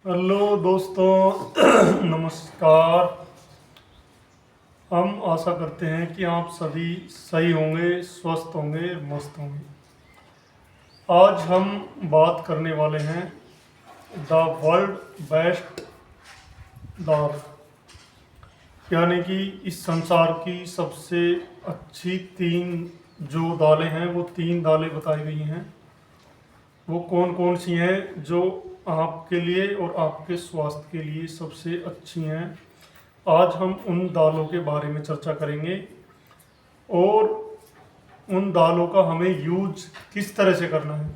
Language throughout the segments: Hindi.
हेलो दोस्तों नमस्कार। हम आशा करते हैं कि आप सभी सही होंगे, स्वस्थ होंगे, मस्त होंगे। आज हम बात करने वाले हैं द वर्ल्ड बेस्ट दाल, यानी कि इस संसार की सबसे अच्छी तीन जो दालें हैं वो तीन दालें बताई गई हैं। वो कौन कौन सी हैं जो आपके लिए और आपके स्वास्थ्य के लिए सबसे अच्छी हैं। आज हम उन दालों के बारे में चर्चा करेंगे और उन दालों का हमें यूज किस तरह से करना है।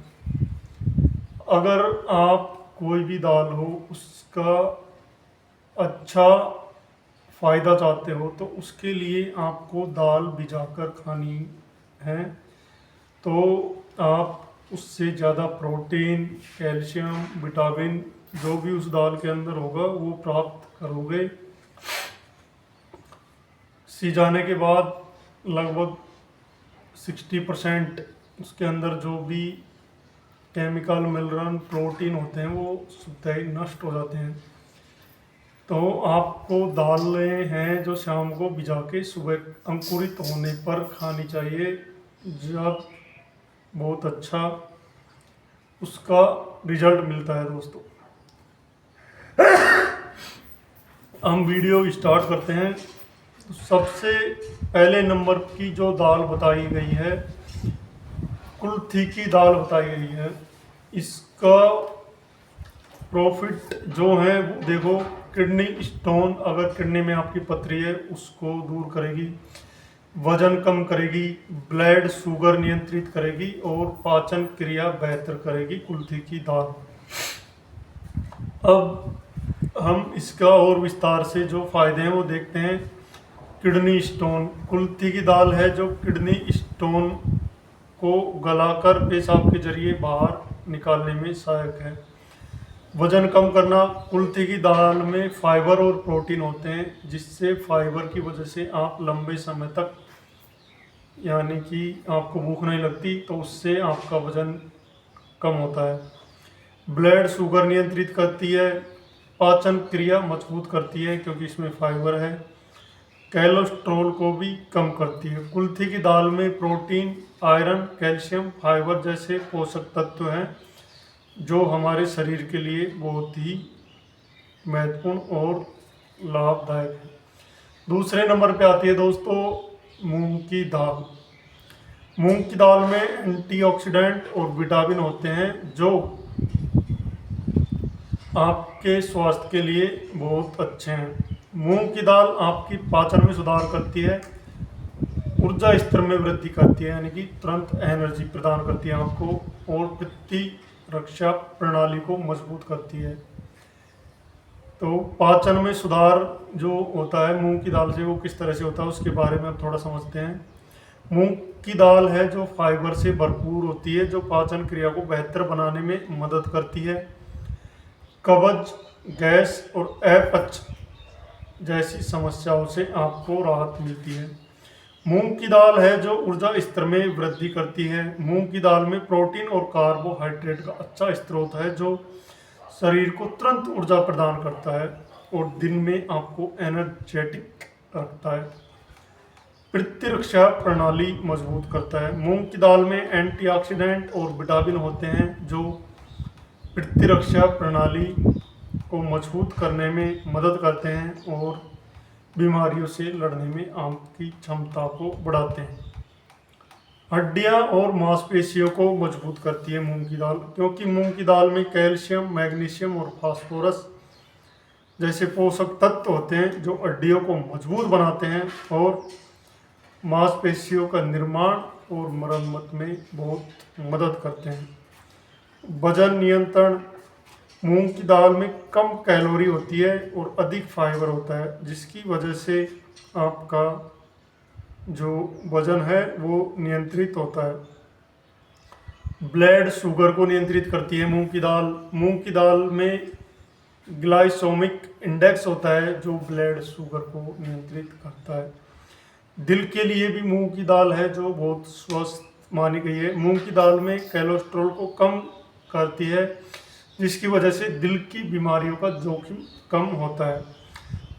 अगर आप कोई भी दाल हो उसका अच्छा फ़ायदा चाहते हो तो उसके लिए आपको दाल भिजाकर खानी है, तो आप उससे ज़्यादा प्रोटीन, कैल्शियम, विटामिन जो भी उस दाल के अंदर होगा वो प्राप्त करोगे। सिजाने के बाद लगभग 60% उसके अंदर जो भी केमिकल, मिनरल, प्रोटीन होते हैं वो स्वतः ही नष्ट हो जाते हैं। तो आपको दालें हैं जो शाम को भिजा के सुबह अंकुरित होने पर खानी चाहिए, जब बहुत अच्छा उसका रिजल्ट मिलता है। दोस्तों हम वीडियो स्टार्ट करते हैं। तो सबसे पहले नंबर की जो दाल बताई गई है, कुल्थी की दाल बताई गई है। इसका प्रॉफिट जो है वो देखो, किडनी स्टोन, अगर किडनी में आपकी पथरी है उसको दूर करेगी, वजन कम करेगी, ब्लड शुगर नियंत्रित करेगी और पाचन क्रिया बेहतर करेगी कुल्थी की दाल। अब हम इसका और विस्तार से जो फायदे हैं वो देखते हैं। किडनी स्टोन, कुल्थी की दाल है जो किडनी स्टोन को गलाकर पेशाब के जरिए बाहर निकालने में सहायक है। वजन कम करना, कुल्थी की दाल में फाइबर और प्रोटीन होते हैं जिससे फाइबर की वजह से आप लंबे समय तक, यानी कि आपको भूख नहीं लगती, तो उससे आपका वजन कम होता है। ब्लड शुगर नियंत्रित करती है, पाचन क्रिया मजबूत करती है क्योंकि इसमें फाइबर है, कोलेस्ट्रॉल को भी कम करती है। कुल्थी की दाल में प्रोटीन, आयरन, कैल्शियम, फाइबर जैसे पोषक तत्व हैं जो हमारे शरीर के लिए बहुत ही महत्वपूर्ण और लाभदायक है। दूसरे नंबर पे आती है दोस्तों मूंग की दाल। मूंग की दाल में एंटीऑक्सीडेंट और विटामिन होते हैं जो आपके स्वास्थ्य के लिए बहुत अच्छे हैं। मूंग की दाल आपकी पाचन में सुधार करती है, ऊर्जा स्तर में वृद्धि करती है, यानी कि तुरंत एनर्जी प्रदान करती है आपको, और प्रतिरक्षा प्रणाली को मजबूत करती है। तो पाचन में सुधार जो होता है मूंग की दाल से, वो किस तरह से होता है उसके बारे में अब थोड़ा समझते हैं। मूंग की दाल है जो फाइबर से भरपूर होती है, जो पाचन क्रिया को बेहतर बनाने में मदद करती है। कब्ज, गैस और अपच जैसी समस्याओं से आपको राहत मिलती है। मूंग की दाल है जो ऊर्जा स्तर में वृद्धि करती है। मूंग की दाल में प्रोटीन और कार्बोहाइड्रेट का अच्छा स्रोत है जो शरीर को तुरंत ऊर्जा प्रदान करता है और दिन में आपको एनर्जेटिक रखता है। प्रतिरक्षा प्रणाली मजबूत करता है। मूंग की दाल में एंटीऑक्सीडेंट और विटामिन होते हैं जो प्रतिरक्षा प्रणाली को मजबूत करने में मदद करते हैं और बीमारियों से लड़ने में आपकी क्षमता को बढ़ाते हैं। हड्डियां और मांसपेशियों को मजबूत करती है मूंग की दाल, क्योंकि मूंग की दाल में कैल्शियम, मैग्नीशियम और फास्फोरस जैसे पोषक तत्व होते हैं जो हड्डियों को मजबूत बनाते हैं और मांसपेशियों का निर्माण और मरम्मत में बहुत मदद करते हैं। वजन नियंत्रण, मूंग की दाल में कम कैलोरी होती है और अधिक फाइबर होता है जिसकी वजह से आपका जो वजन है वो नियंत्रित होता है। ब्लड शुगर को नियंत्रित करती है मूंग की दाल। मूंग की दाल में ग्लाइसेमिक इंडेक्स होता है जो ब्लड शुगर को नियंत्रित करता है। दिल के लिए भी मूंग की दाल है जो बहुत स्वस्थ मानी गई है। मूंग की दाल में कोलेस्ट्रॉल को कम करती है जिसकी वजह से दिल की बीमारियों का जोखिम कम होता है।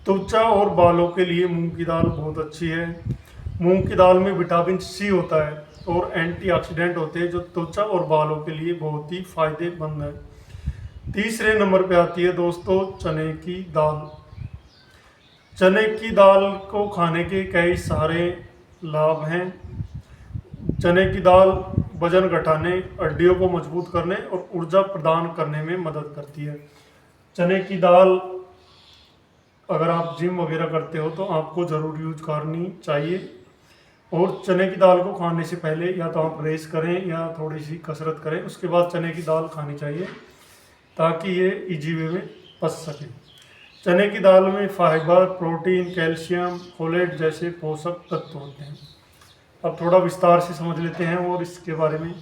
त्वचा और बालों के लिए मूंग की दाल बहुत अच्छी है। मूंग की दाल में विटामिन सी होता है और एंटीऑक्सीडेंट होते हैं जो त्वचा और बालों के लिए बहुत ही फायदेमंद है। तीसरे नंबर पे आती है दोस्तों चने की दाल। चने की दाल को खाने के कई सारे लाभ हैं। चने की दाल वजन घटाने, हड्डियों को मजबूत करने और ऊर्जा प्रदान करने में मदद करती है। चने की दाल अगर आप जिम वगैरह करते हो तो आपको ज़रूर यूज करनी चाहिए। और चने की दाल को खाने से पहले या तो आप रेस करें या थोड़ी सी कसरत करें, उसके बाद चने की दाल खानी चाहिए ताकि ये इजी वे में पच सके। चने की दाल में फाइबर, प्रोटीन, कैल्शियम, फोलेट जैसे पोषक तत्व होते हैं। अब थोड़ा विस्तार से समझ लेते हैं और इसके बारे में।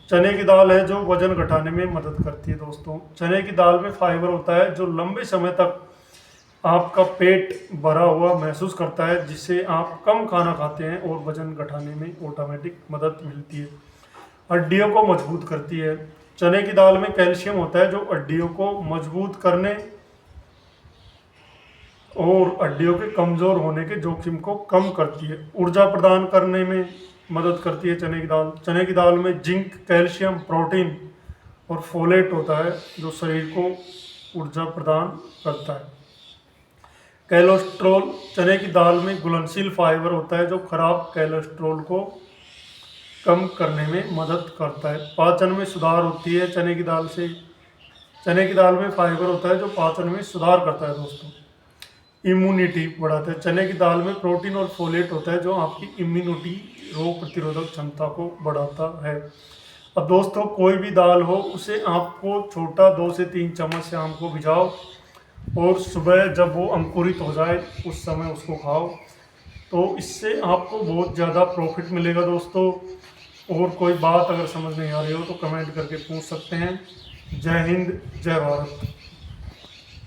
चने की दाल है जो वजन घटाने में मदद करती है दोस्तों। चने की दाल में फाइबर होता है जो लंबे समय तक आपका पेट भरा हुआ महसूस करता है, जिससे आप कम खाना खाते हैं और वजन घटाने में ऑटोमेटिक मदद मिलती है। हड्डियों को मजबूत करती है। चने की दाल में कैल्शियम होता है जो हड्डियों को मजबूत करने और हड्डियों के कमज़ोर होने के जोखिम को कम करती है। ऊर्जा प्रदान करने में मदद करती है चने की दाल। चने की दाल में जिंक, कैल्शियम, प्रोटीन और फोलेट होता है जो शरीर को ऊर्जा प्रदान करता है। कोलेस्ट्रॉल, चने की दाल में घुलनशील फाइबर होता है जो खराब कोलेस्ट्रॉल को कम करने में मदद करता है। पाचन में सुधार होती है चने की दाल से। चने की दाल में फाइबर होता है जो पाचन में सुधार करता है दोस्तों। इम्यूनिटी बढ़ाता है। चने की दाल में प्रोटीन और फोलेट होता है जो आपकी इम्यूनिटी, रोग प्रतिरोधक क्षमता को बढ़ाता है। अब दोस्तों कोई भी दाल हो उसे आपको छोटा 2 से 3 चम्मच शाम को भिजाओ और सुबह जब वो अंकुरित हो जाए उस समय उसको खाओ, तो इससे आपको बहुत ज़्यादा प्रॉफिट मिलेगा दोस्तों। और कोई बात अगर समझ नहीं आ रही हो तो कमेंट करके पूछ सकते हैं। जय हिंद, जय भारत।